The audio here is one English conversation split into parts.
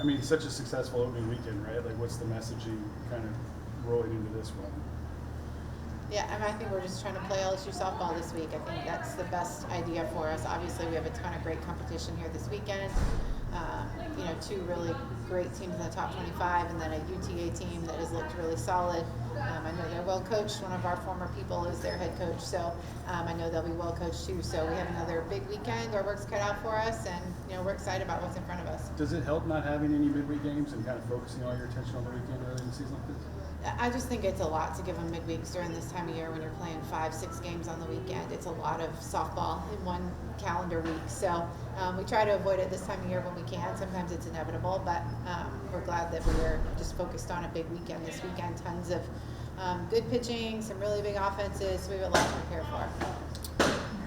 I mean, such a successful opening weekend, right? Like, what's the messaging kind of rolling into this one? Yeah, I think we're just trying to play LSU softball this week. I think that's the best idea for us. Obviously, we have a ton of great competition here this weekend. Two really great teams in the top 25, and then a UTA team that has looked really solid. I know they're well coached. One of our former people is their head coach, so I know they'll be well coached too. So we have another big weekend. Our work's cut out for us, and we're excited about what's in front of us. Does it help not having any midweek games and kind of focusing all your attention on the weekend early in the season like this? I just think it's a lot to give them midweeks during this time of year when you're playing 5-6 games on the weekend. It's a lot of softball in one calendar week. So we try to avoid it this time of year when we can. Sometimes it's inevitable, but we're glad that we're just focused on a big weekend this weekend. Tons of good pitching, some really big offenses. So we have a lot to prepare for.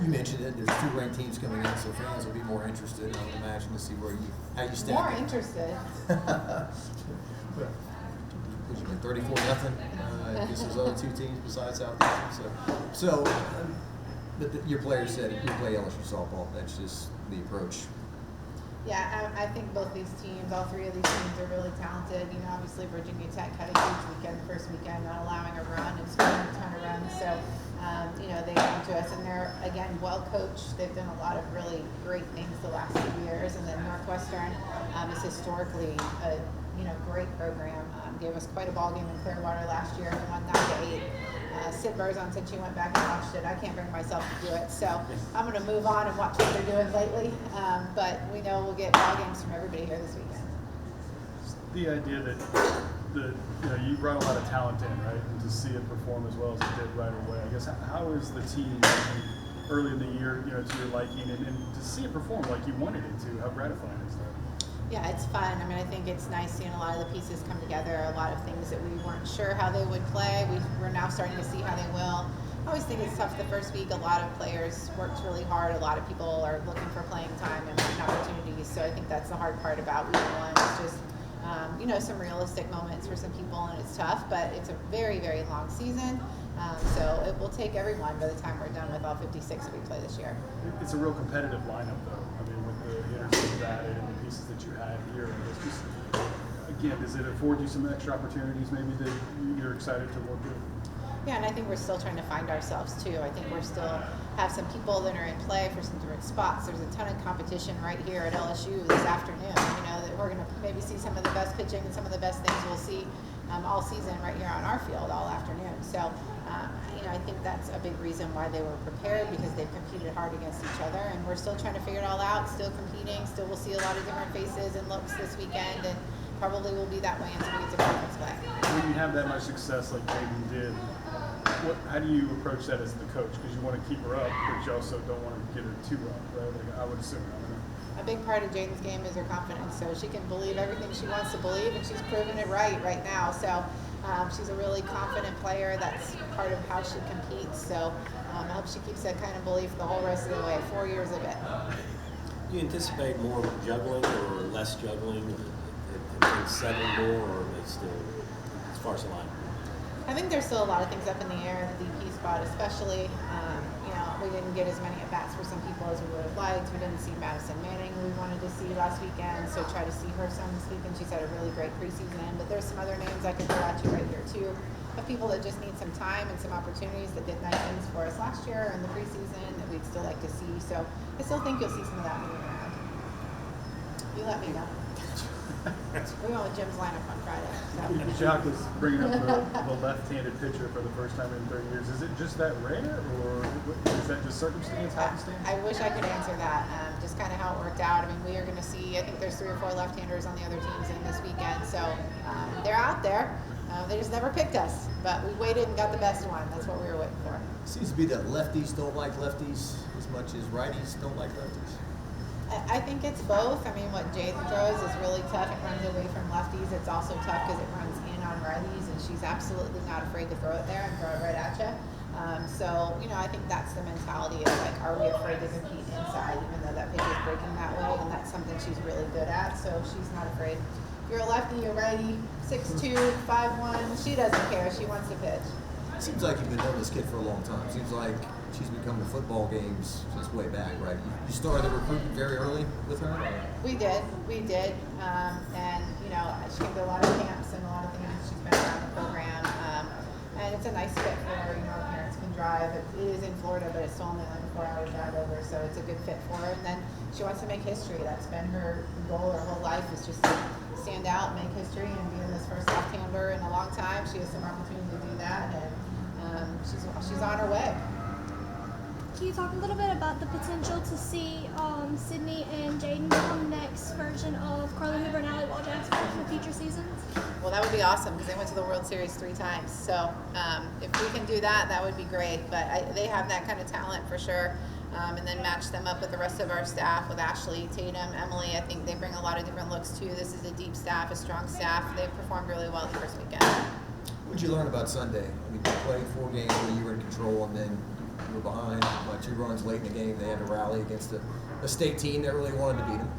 You mentioned it. There's 2 ranked teams coming in, so fans will be more interested, I would imagine, to see how you stand. More interested. Because you went 34-0 against those other 2 teams besides Southeastern. But your players said if you play LSU softball, that's just the approach. Yeah, I think both these teams, all 3 of these teams are really talented. Obviously Virginia Tech had a huge weekend, first weekend, not allowing a run and scoring a ton of runs. So, they come to us, and they're, again, well coached. They've done a lot of really great things the last 2 years. And then Northwestern is historically a great program. Gave us quite a ball game in Clearwater last year. We won 9-8. Sid Burzon said she went back and watched it. I can't bring myself to do it, so I'm going to move on and watch what they're doing lately. But we know we'll get ball games from everybody here this weekend. The idea that you brought a lot of talent in, right, and to see it perform as well as it did right away. I guess how is the team early in the year, to your liking, and to see it perform like you wanted it to? How gratifying is that? Yeah, it's fun. I think it's nice seeing a lot of the pieces come together, a lot of things that we weren't sure how they would play. We're now starting to see how they will. I always think it's tough the first week. A lot of players worked really hard. A lot of people are looking for playing time and opportunities. So I think that's the hard part about week 1. It's just, some realistic moments for some people, and it's tough, but it's a very, very long season. So it will take everyone by the time we're done with all 56 that we play this year. It's a real competitive lineup, though. With the hitters you've added and the pieces that you had here, it's just, again, does it afford you some extra opportunities maybe that you're excited to work with? Yeah, and I think we're still trying to find ourselves too. I think we're still have some people that are in play for some different spots. There's a ton of competition right here at LSU this afternoon. That we're going to maybe see some of the best pitching and some of the best things we'll see all season right here on our field all afternoon. So, I think that's a big reason why they were prepared, because they've competed hard against each other, and we're still trying to figure it all out, still competing, still we'll see a lot of different faces and looks this weekend, and probably will be that way until we get to conference play. When you have that much success like Jaden did, how do you approach that as the coach? Because you want to keep her up, but you also don't want to get her too up, right? Like I would assume. A big part of Jaden's game is her confidence, so she can believe everything she wants to believe, and she's proven it right now. So she's a really confident player. That's part of how she competes. So I hope she keeps that kind of belief the whole rest of the way. 4 years of it. Do you anticipate more juggling or less juggling? Have settled more, or are they still as far as the line? I think there's still a lot of things up in the air in the DP spot, especially. We didn't get as many at-bats for some people as we would have liked. We didn't see Madison Manning we wanted to see last weekend, so try to see her some this weekend. She's had a really great preseason, but there's some other names I could throw at you right here too, of people that just need some time and some opportunities that did nice things for us last year in the preseason that we'd still like to see. So I still think you'll see some of that moving around. You let me know. We're going with Jim's lineup on Friday. So. Jacques was bringing up the left-handed pitcher for the first time in 30 years. Is it just that rare, or is that just circumstance, happenstance? I wish I could answer that. Just kind of how it worked out. We are going to see, I think there's 3 or 4 left-handers on the other teams in this weekend. So they're out there. They just never picked us. But we waited and got the best one. That's what we were waiting for. It seems to be that lefties don't like lefties as much as righties don't like lefties. I think it's both. What Jaden throws is really tough. It runs away from lefties. It's also tough because it runs in on righties, and she's absolutely not afraid to throw it there and throw it right at you. I think that's the mentality of are we afraid to compete inside, even though that pitch is breaking that way, and that's something she's really good at. So she's not afraid. If you're a lefty, a righty, 6'2", 5'1", she doesn't care. She wants to pitch. seems like you've been knowing this kid for a long time. Seems like she's been coming to football games since way back, right? You started the recruiting very early with her? Or? We did. And, you know, she came to a lot of camps and a lot of things. She's been around the program. And it's a nice fit for her. You know, her parents can drive. It is in Florida, but it's still only like a 4-hour drive over, so it's a good fit for her. And then she wants to make history. That's been her goal her whole life, is just to stand out, make history, and be in this first left-hander in a long time. She has some opportunity to do that, and she's on her way. Can you talk a little bit about the potential to see Sydney and Jaden become the next version of Carly Hoover and Allie Wall-Jackson in the future seasons? Well, that would be awesome because they went to the World Series 3 times. So if we can do that, that would be great. But they have that kind of talent for sure. And then match them up with the rest of our staff, with Ashley, Tatum, Emily. I think they bring a lot of different looks too. This is a deep staff, a strong staff. They performed really well the first weekend. What did you learn about Sunday? I mean, you played 4 games where you were in control, and then you were behind by 2 runs late in the game. They had to rally against a state team that really wanted to beat them.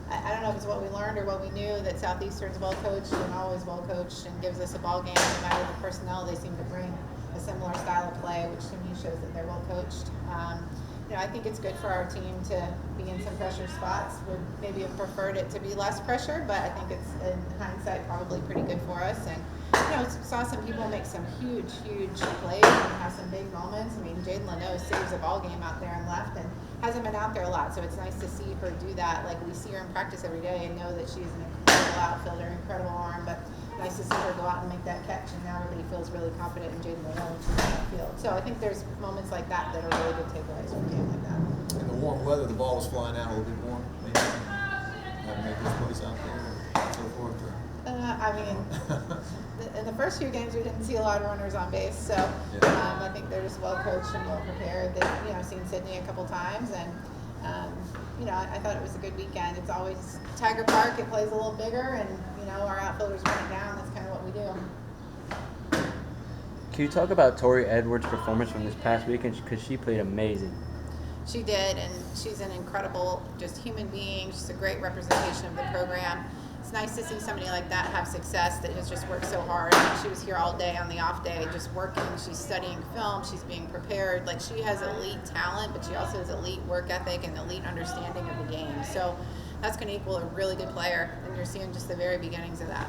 I don't know if it's what we learned or what we knew, that Southeastern's well coached and always well coached and gives us a ball game no matter the personnel. They seem to bring a similar style of play, which to me shows that they're well coached. You know, I think it's good for our team to be in some pressure spots. Would maybe have preferred it to be less pressure, but I think it's, in hindsight, probably pretty good for us. And you know, saw some people make some huge plays and have some big moments. I mean, Jaden Leno saves a ball game out there and left, and hasn't been out there a lot, so it's nice to see her do that. Like, we see her in practice every day and know that she's an incredible outfielder, incredible arm, but nice to see her go out and make that catch, and now everybody feels really confident in Jaden Leno when she's on the field. So I think there's moments like that that are really good takeaways from a game like that. In the warm weather, the ball was flying out a little bit more. Maybe had to make this place out there and so forth. I mean, in the first few games, we didn't see a lot of runners on base, so I think they're just well coached and well prepared. They've, you know, seen Sydney a couple times, and you know, I thought it was a good weekend. It's always Tiger Park; it plays a little bigger, and you know, our outfielders run it down. That's kind of what we do. Can you talk about Tori Edwards' performance from this past weekend? Because she played amazing. She did, and she's an incredible just human being. She's a great representation of the program. It's nice to see somebody like that have success, that has just worked so hard. She was here all day on the off day just working. She's studying film. She's being prepared. Like, she has elite talent, but she also has elite work ethic and elite understanding of the game. So that's going to equal a really good player, and you're seeing just the very beginnings of that.